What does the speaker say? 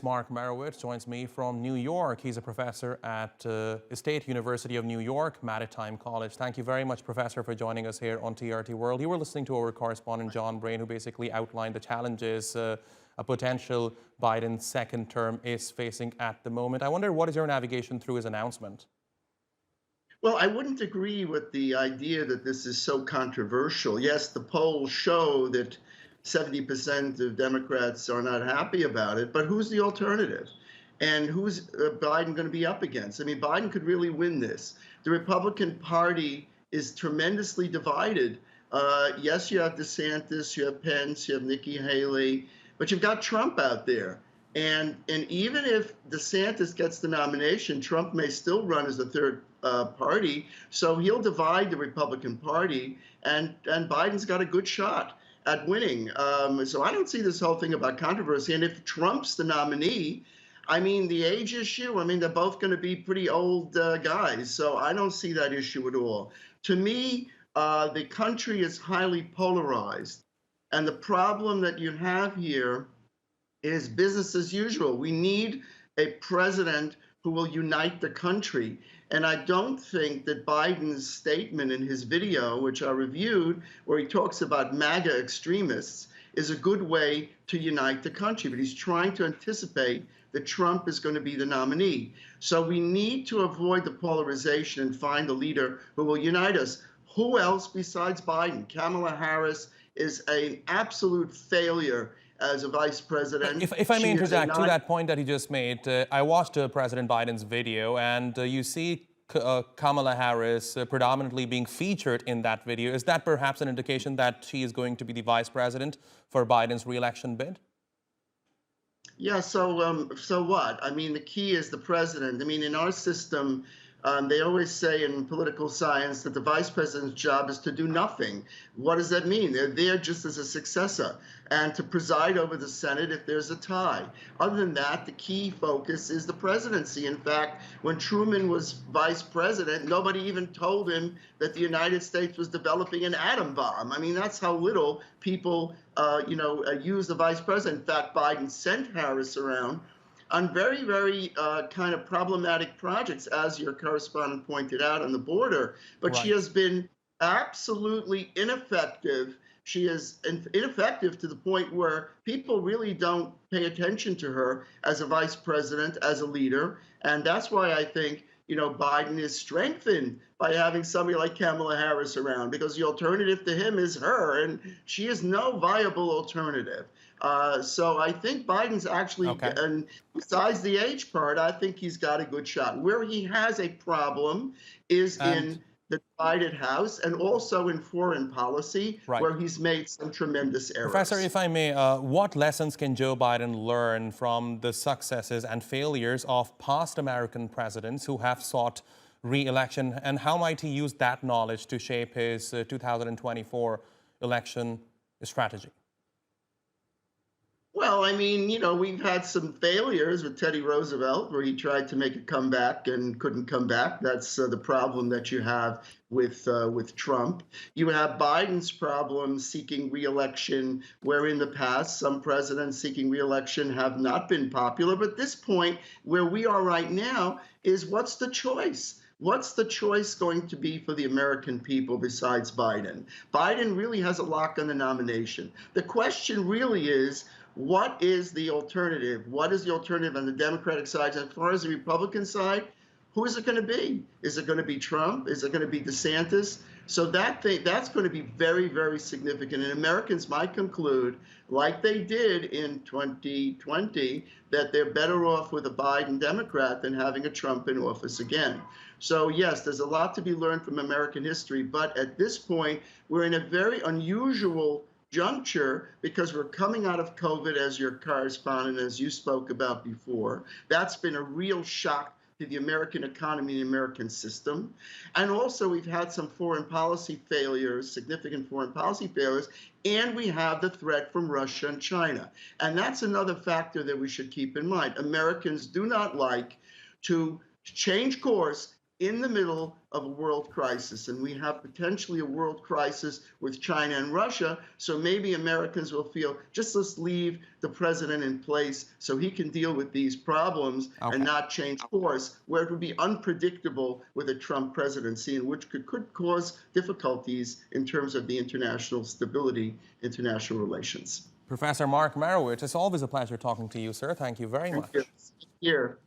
Mark Meirowitz joins me from New York. He's a professor at State University of New York, Maritime College. Thank you very much, Professor, for joining us here on TRT World. You were listening to our correspondent, John Brain, who basically outlined the challenges a potential Biden second term is facing at the moment. I wonder, what is your navigation through his announcement? Well, I wouldn't agree with the idea that this is so controversial. Yes, the polls show that 70% of Democrats are not happy about it, but who's the alternative? And who's Biden going to be up against? I mean, Biden could really win this. The Republican Party is tremendously divided. Yes, you have DeSantis, you have Pence, you have Nikki Haley, but you've got Trump out there. And even if DeSantis gets the nomination, Trump may still run as the third party. So he'll divide the Republican Party, and Biden's got a good shot at winning. So I don't see this whole thing about controversy. And if Trump's the nominee, I mean, the age issue, I mean, they're both going to be pretty old guys. So I don't see that issue at all. To me, the country is highly polarized. And the problem that you have here is business as usual. We need a president who will unite the country. And I don't think that Biden's statement in his video, which I reviewed, where he talks about MAGA extremists, is a good way to unite the country. But he's trying to anticipate that Trump is going to be the nominee. So we need to avoid the polarization and find a leader who will unite us. Who else besides Biden? Kamala Harris is an absolute failure as a vice president. If I may interject to that point that he just made, I watched President Biden's video, and you see Kamala Harris predominantly being featured in that video. Is that perhaps an indication that she is going to be the vice president for Biden's re-election bid? Yeah, so what? I mean, the key is the president. I mean, in our system, they always say in political science that the vice president's job is to do nothing. What does that mean? They're there just as a successor and to preside over the Senate if there's a tie. Other than that, the key focus is the presidency. In fact, when Truman was vice president, nobody even told him that the United States was developing an atom bomb. I mean, that's how little people, use the vice president. In fact, Biden sent Harris around on very, very kind of problematic projects, as your correspondent pointed out, on the border. But She has been absolutely ineffective. She is ineffective to the point where people really don't pay attention to her as a vice president, as a leader. And that's why I think, Biden is strengthened by having somebody like Kamala Harris around, because the alternative to him is her, and she is no viable alternative. So I think Biden's actually, and besides the age part, I think he's got a good shot. Where he has a problem is in the divided House and also in foreign policy, where he's made some tremendous errors. Professor, if I may, what lessons can Joe Biden learn from the successes and failures of past American presidents who have sought re-election, and how might he use that knowledge to shape his 2024 election strategy? Well, I mean, we've had some failures with Teddy Roosevelt, where he tried to make a comeback and couldn't come back. That's the problem that you have with Trump. You have Biden's problem seeking re-election, where in the past some presidents seeking re-election have not been popular. But this point, where we are right now, is what's the choice? What's the choice going to be for the American people besides Biden? Biden really has a lock on the nomination. The question really is, what is the alternative? What is the alternative on the Democratic side? As far as the Republican side, who is it going to be? Is it going to be Trump? Is it going to be DeSantis? So that's going to be very, very significant. And Americans might conclude, like they did in 2020, that they're better off with a Biden Democrat than having a Trump in office again. So yes, there's a lot to be learned from American history. But at this point, we're in a very unusual juncture because we're coming out of COVID, as your correspondent, as you spoke about before. That's been a real shock to the American economy and the American system. And also we've had some foreign policy failures, significant foreign policy failures, and we have the threat from Russia and China. And that's another factor that we should keep in mind. Americans do not like to change course in the middle of a world crisis, and we have potentially a world crisis with China and Russia. So maybe Americans will feel, just let's leave the president in place so he can deal with these problems and not change course, where it would be unpredictable with a Trump presidency, and which could cause difficulties in terms of the international stability, international relations. Professor Mark Meirowitz, it's always a pleasure talking to you, sir. Thank you very much. Thank you. Here.